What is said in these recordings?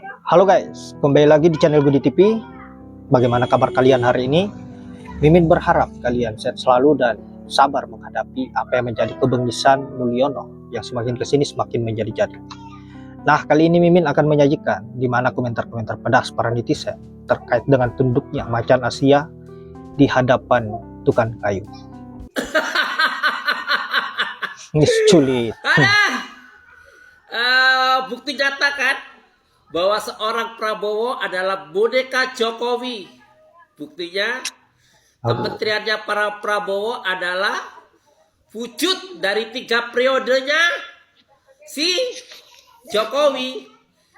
Halo guys, kembali lagi di channel Budi TV. Bagaimana kabar kalian hari ini? Mimin berharap kalian sehat selalu dan sabar menghadapi apa yang menjadi kebengisan Mulyono yang semakin kesini semakin menjadi-jadi. Nah, kali ini Mimin akan menyajikan di mana komentar-komentar pedas para netizen terkait dengan tunduknya macan Asia di hadapan tukang kayu. Sulit. Bukti nyata kan bahwa seorang Prabowo adalah boneka Jokowi. Buktinya kementeriannya para Prabowo adalah wujud dari 3 periodenya si Jokowi.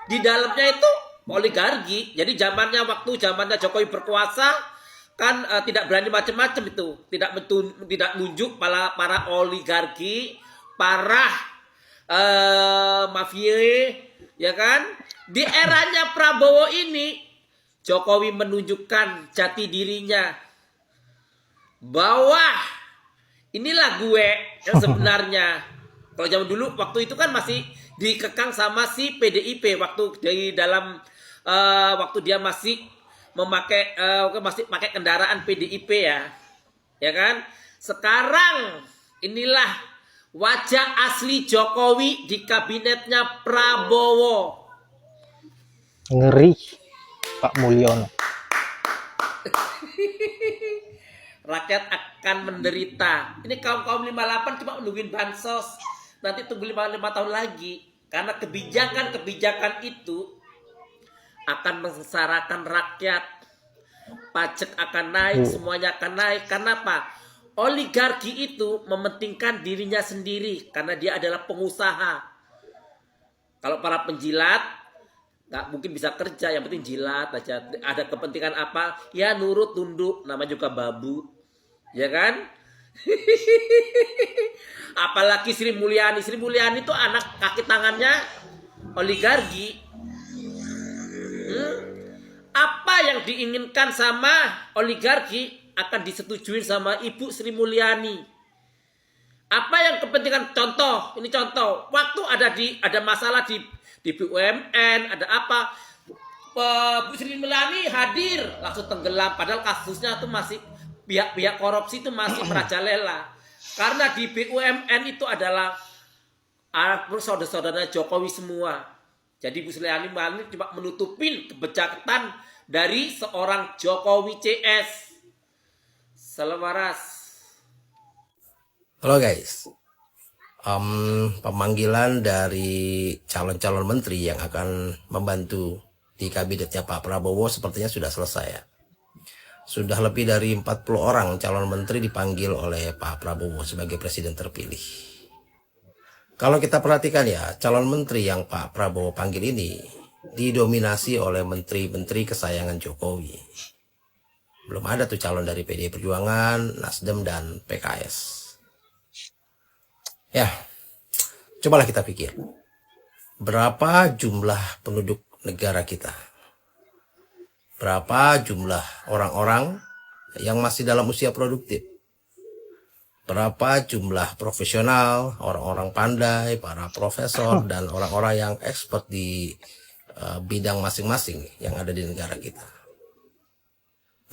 Di dalamnya itu oligarki. Jadi zamannya Jokowi berkuasa kan tidak berani macam-macam itu, tidak menunjuk para oligarki, para mafia, ya kan? Di eranya Prabowo ini Jokowi menunjukkan jati dirinya bahwa inilah gue yang sebenarnya. Kalau zaman dulu waktu itu kan masih dikekang sama si PDIP waktu waktu dia masih pakai kendaraan PDIP ya kan. Sekarang inilah wajah asli Jokowi di kabinetnya Prabowo. Ngeri Pak Mulyono. Rakyat akan menderita. Ini kaum 58 cuma nungguin bansos. Nanti tunggu 5 tahun lagi. Karena kebijakan itu akan mensengsarakan rakyat. Pajak akan naik, semuanya akan naik. Karena apa? Oligarki itu mementingkan dirinya sendiri karena dia adalah pengusaha. Kalau para penjilat nggak mungkin bisa kerja, yang penting jilat aja. Ada kepentingan apa? Ya nurut tunduk, nama juga babu, ya kan? Apalagi Sri Mulyani itu anak kaki tangannya oligarki. Apa yang diinginkan sama oligarki akan disetujui sama Ibu Sri Mulyani. Apa yang kepentingan? Contoh, waktu ada masalah di BUMN, ada apa, Bu Sri Mulyani hadir langsung tenggelam, padahal kasusnya tuh masih pihak korupsi itu masih merajalela. Karena di BUMN itu adalah saudara-saudara Jokowi semua. Jadi Bu Sri Mulyani cuma menutupin kebejatan dari seorang Jokowi CS. Salam waras. Halo guys, pemanggilan dari calon-calon menteri yang akan membantu di kabinetnya Pak Prabowo sepertinya sudah selesai ya. Sudah lebih dari 40 orang calon menteri dipanggil oleh Pak Prabowo sebagai presiden terpilih. Kalau kita perhatikan ya, calon menteri yang Pak Prabowo panggil ini didominasi oleh menteri-menteri kesayangan Jokowi. Belum ada tuh calon dari PDI Perjuangan, Nasdem, dan PKS. Ya, cobalah kita pikir. Berapa jumlah penduduk negara kita? Berapa jumlah orang-orang yang masih dalam usia produktif? Berapa jumlah profesional, orang-orang pandai, para profesor, dan orang-orang yang expert di bidang masing-masing yang ada di negara kita?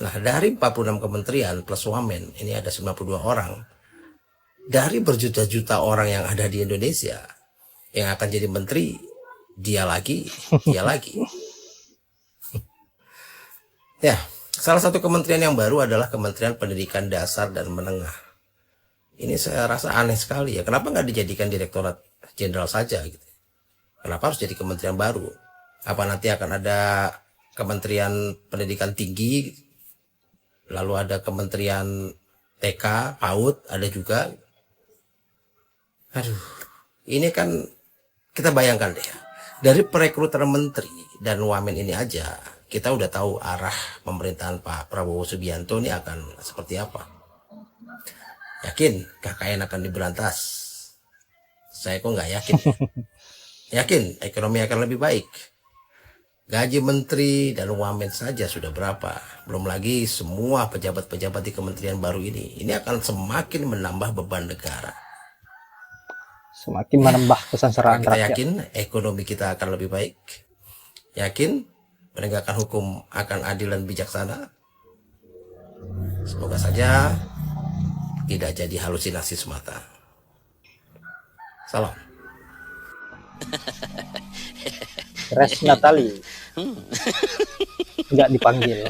Nah, dari 46 kementerian plus wamen, ini ada 92 orang. Dari berjuta-juta orang yang ada di Indonesia, yang akan jadi menteri, dia lagi. Ya, salah satu kementerian yang baru adalah Kementerian Pendidikan Dasar dan Menengah. Ini saya rasa aneh sekali ya. Kenapa nggak dijadikan Direktorat Jenderal saja gitu? Kenapa harus jadi kementerian baru? Apa nanti akan ada Kementerian Pendidikan Tinggi, lalu ada Kementerian TK, PAUD, ada juga. Aduh, ini kan kita bayangkan deh ya. Dari perekrutan menteri dan wamen ini aja, kita udah tahu arah pemerintahan Pak Prabowo Subianto ini akan seperti apa. Yakin KKN akan diberantas? Saya kok nggak yakin. Yakin ekonomi akan lebih baik? Gaji menteri dan wamen saja sudah berapa? Belum lagi semua pejabat-pejabat di kementerian baru ini. Ini akan semakin menambah beban negara. Semakin menambah kesengsaraan kita rakyat. yakin ekonomi kita akan lebih baik. Yakin penegakan hukum akan adil dan bijaksana? Semoga saja tidak jadi halusinasi semata. Salam. Grace Natali nggak dipanggil.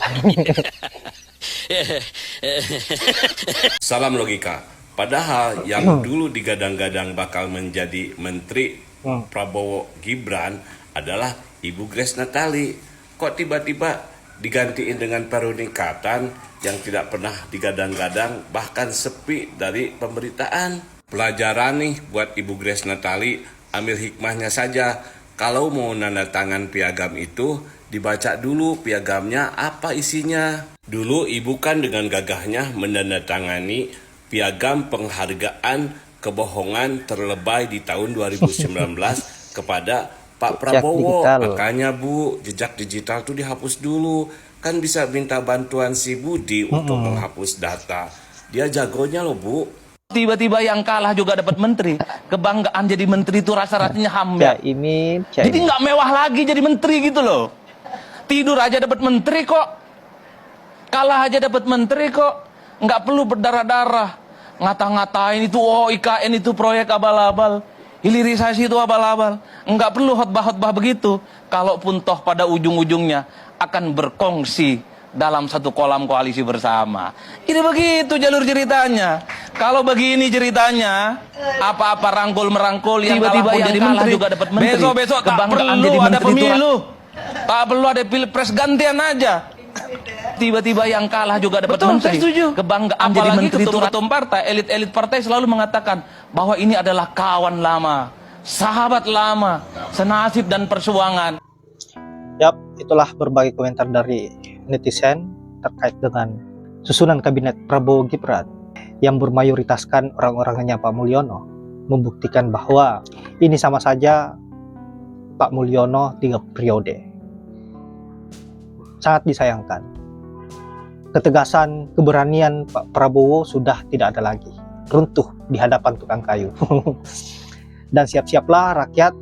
Salam logika. Padahal yang dulu digadang-gadang bakal menjadi menteri Prabowo Gibran adalah Ibu Grace Natali. Kok tiba-tiba digantiin dengan perunikatan yang tidak pernah digadang-gadang, bahkan sepi dari pemberitaan. Pelajaran nih buat Ibu Grace Natali, ambil hikmahnya saja. Kalau mau nanda tangan piagam itu, dibaca dulu piagamnya apa isinya. Dulu ibu kan dengan gagahnya menandatangani piagam penghargaan kebohongan terlebay di tahun 2019 kepada Pak Prabowo. digital. Makanya Bu, jejak digital tuh dihapus dulu. Kan bisa minta bantuan si Budi untuk menghapus data. Dia jagonya loh Bu. Tiba-tiba yang kalah juga dapat menteri. Kebanggaan jadi menteri itu rasa-rasanya hambar. Jadi nggak mewah lagi jadi menteri gitu loh. Tidur aja dapat menteri kok. Kalah aja dapat menteri kok. Nggak perlu berdarah-darah. Ngata-ngatain itu, oh IKN itu proyek abal-abal. Hilirisasi itu abal-abal. Nggak perlu khotbah-khotbah begitu. Kalaupun toh pada ujung-ujungnya akan berkongsi dalam satu kolam koalisi bersama. Ini begitu jalur ceritanya. Kalau begini ceritanya, apa-apa rangkul-merangkul yang tiba-tiba yang jadi menteri juga dapat menteri. Besok-besok tak perlu ada pemilu. Tak perlu ada pilpres, gantian aja. Tiba-tiba yang kalah juga dapat menteri. Kebanggaan jadi menteri itu. Ketum partai, elit-elit partai selalu mengatakan bahwa ini adalah kawan lama, sahabat lama, senasib dan persuangan. Yap, itulah berbagai komentar dari netizen terkait dengan susunan kabinet Prabowo Gibran yang bermayoritaskan orang-orangnya Pak Mulyono, membuktikan bahwa ini sama saja Pak Mulyono 3 periode. Sangat disayangkan. Ketegasan, keberanian Pak Prabowo sudah tidak ada lagi. Runtuh di hadapan tukang kayu. Dan siap-siaplah rakyat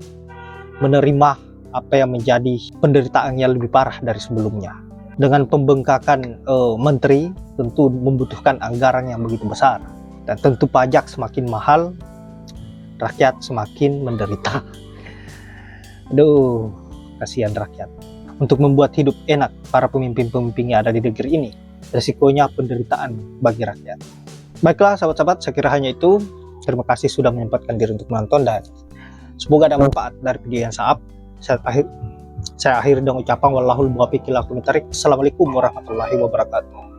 menerima apa yang menjadi penderitaan yang lebih parah dari sebelumnya. Dengan pembengkakan menteri tentu membutuhkan anggaran yang begitu besar, dan tentu pajak semakin mahal, rakyat semakin menderita. Aduh, kasihan rakyat. Untuk membuat hidup enak para pemimpin-pemimpin yang ada di negeri ini, resikonya penderitaan bagi rakyat. Baiklah sahabat-sahabat, saya kira hanya itu. Terima kasih sudah menyempatkan diri untuk menonton, dan semoga ada manfaat dari video yang saya akhiri dengan ucapan wallahul muwaffiq ila aqwamit thoriq. Assalamualaikum warahmatullahi wabarakatuh.